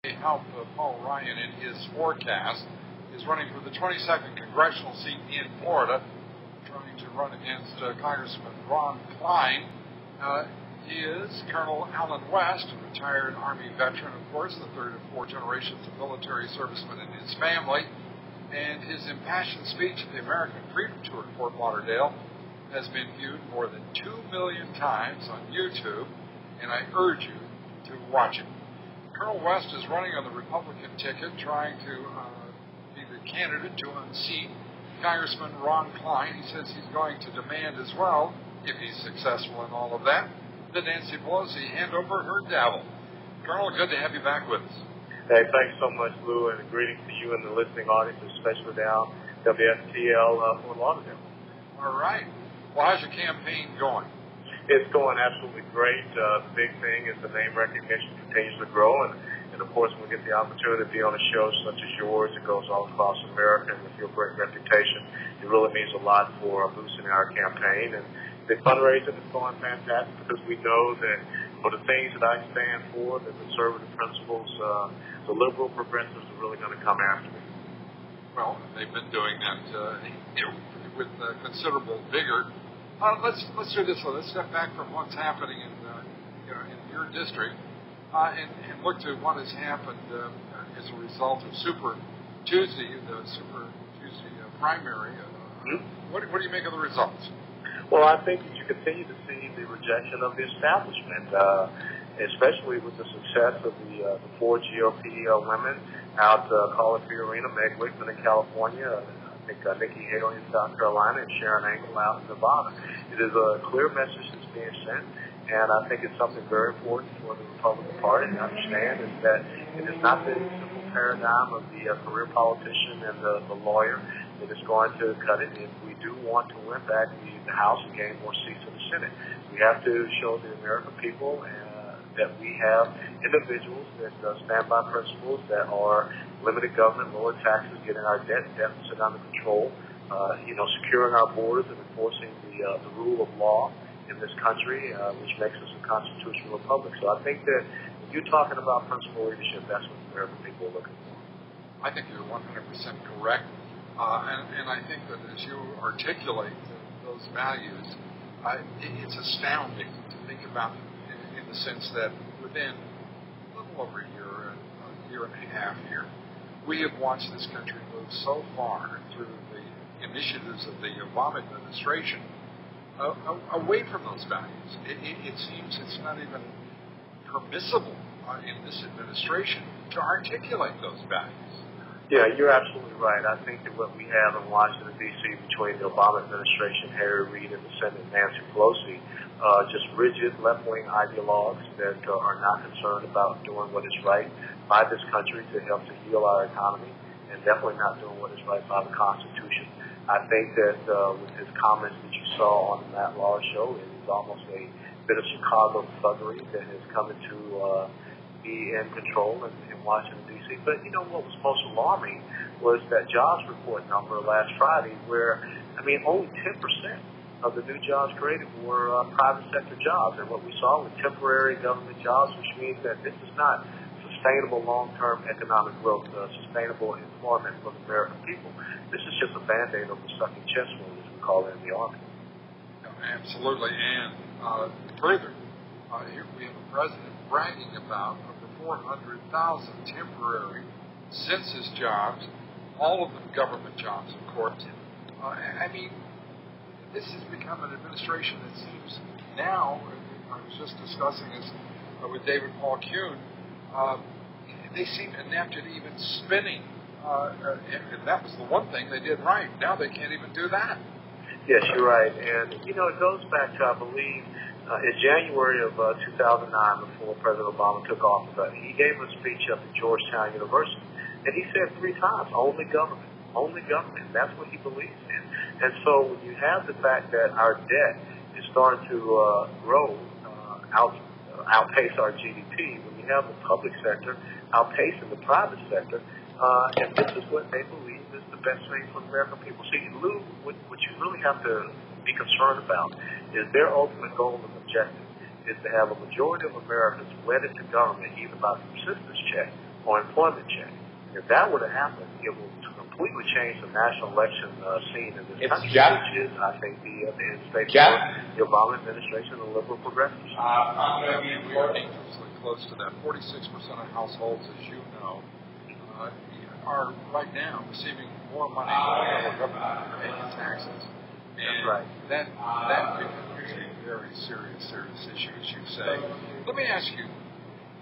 help Paul Ryan in his forecast. He's running for the 22nd congressional seat in Florida, trying to run against Congressman Ron Klein. He is Colonel Allen West, a retired Army veteran, of course, the third of four generations of military servicemen in his family. And his impassioned speech at the American Freedom Tour in Fort Lauderdale has been viewed more than 2 million times on YouTube, and I urge you to watch it. Colonel West is running on the Republican ticket, trying to be the candidate to unseat Congressman Ron Klein. He says he's going to demand as well, if he's successful in all of that, that Nancy Pelosi hand over her gavel. Colonel, good to have you back with us. Hey, thanks so much, Lou, and greetings to you and the listening audience, especially down WSTL Fort Lauderdale. All right. Well, how's your campaign going? It's going absolutely great. The big thing is the name recognition continues to grow, and of course, when we get the opportunity to be on a show such as yours, it goes all across America, and with your great reputation, it really means a lot for boosting our campaign. And the fundraising is going fantastic because we know that for the things that I stand for, the conservative principles, the liberal progressives are really going to come after me. Well, they've been doing that with considerable vigor. Let's do this. So let's step back from what's happening in your district and look to what has happened as a result of Super Tuesday, the Super Tuesday primary. What do you make of the results? Well, I think that you continue to see the rejection of the establishment, especially with the success of the four GOP women out calling for Arena Meg Whitman in California. I think Nikki Haley in South Carolina and Sharon Angle out in Nevada. It is a clear message that's being sent, and I think it's something very important for the Republican Party to understand is that it is not the simple paradigm of the career politician and the lawyer that is going to cut it. If we do want to win back the House and gain more seats in the Senate, we have to show the American people that we have individuals that stand by principles that are limited government, lower taxes, getting our debt deficit under control, securing our borders and enforcing the rule of law in this country, which makes us a constitutional republic. So I think that when you're talking about principle leadership, that's what the American people are looking for. I think you're 100% correct. And I think that as you articulate those values, it's astounding to think about in the sense that within a little over a year and a half here, we have watched this country move so far through the initiatives of the Obama administration away from those values. It seems it's not even permissible in this administration to articulate those values. Yeah, you're absolutely right. I think that what we have in Washington, D.C. between the Obama administration, Harry Reid, and the Senate, Nancy Pelosi, just rigid left-wing ideologues that are not concerned about doing what is right by this country to help to heal our economy, and definitely not doing what is right by the Constitution. I think that with his comments that you saw on the Matt Law show, it is almost a bit of Chicago thuggery that has come into be in control in Washington, D.C. But, what was most alarming was that jobs report number last Friday where, only 10% of the new jobs created were private sector jobs. And what we saw were temporary government jobs, which means that this is not sustainable long-term economic growth, sustainable employment for the American people. This is just a Band-Aid over the sucking chest wound, as we call it in the Army. Absolutely. And further, here we have a president bragging about over 400,000 temporary census jobs, all of them government jobs, of course. This has become an administration that seems now, I was just discussing this with David Paul Kuhn, they seem inept at even spinning. And that was the one thing they did right. Now they can't even do that. Yes, you're right. And, it goes back to, I believe, in January of 2009, before President Obama took office, he gave a speech up at Georgetown University, and he said 3 times, only government. That's what he believes in. And so when you have the fact that our debt is starting to grow, outpace our GDP, when you have the public sector outpacing the private sector, and this is what they believe is the best thing for the American people. See, Lou, what you really have to be concerned about is their ultimate goal and objective is to have a majority of Americans wedded to government, either by subsistence check or employment change. If that were to happen, it will completely change the national election scene in this country, which is, I think, the end state for the Obama administration and the liberal progressives. We are dangerously close to that. 46% of households, as you know, are right now receiving more money from the federal government than paying taxes. And that's right. That becomes a very serious issue, as you say. Let me ask you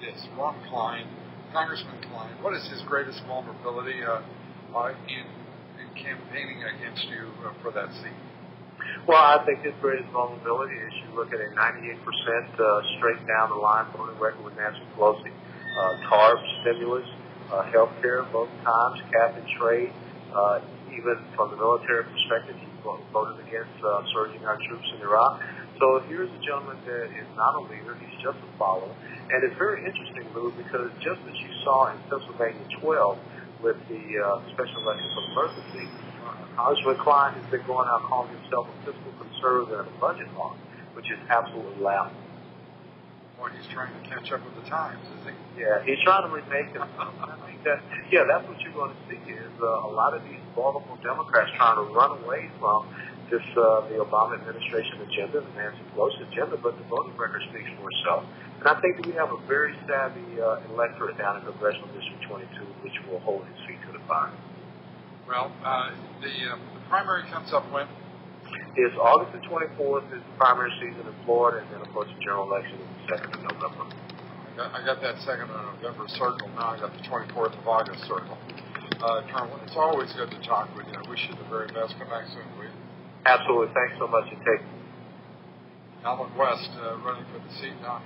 this. Ron Klein, Congressman Klein, what is his greatest vulnerability in campaigning against you for that seat? Well, I think his greatest vulnerability is you look at a 98% straight down the line voting record with Nancy Pelosi. TARP, stimulus, health care, both times, cap and trade. Even from the military perspective, he voted against surging our troops in Iraq. So here's a gentleman that is not a leader, he's just a follower. And it's very interesting, Lou, because just as you saw in Pennsylvania 12 with the special election for the emergency, Congressman Klein has been going out calling himself a fiscal conservative and a budget hawk, which is absolutely laughable. Well, he's trying to catch up with the times, is he? Yeah, he's trying to remake himself. I think that's what you're going to see is a lot of these vulnerable Democrats trying to run away from this the Obama administration agenda, the Nancy Pelosi agenda, but the voting record speaks for itself. And I think that we have a very savvy electorate down in Congressional District 22, which will hold his feet to the fire. Well, the primary comes up when? It's August the 24th is the primary season in Florida, and then, of course, the general election is the 2nd of November. I got that 2nd of November circle. Now I got the 24th of August circle. Colonel, it's always good to talk with you. I wish you the very best. Come back soon, will you? Absolutely. Thanks so much. And take Alan West running for the seat now.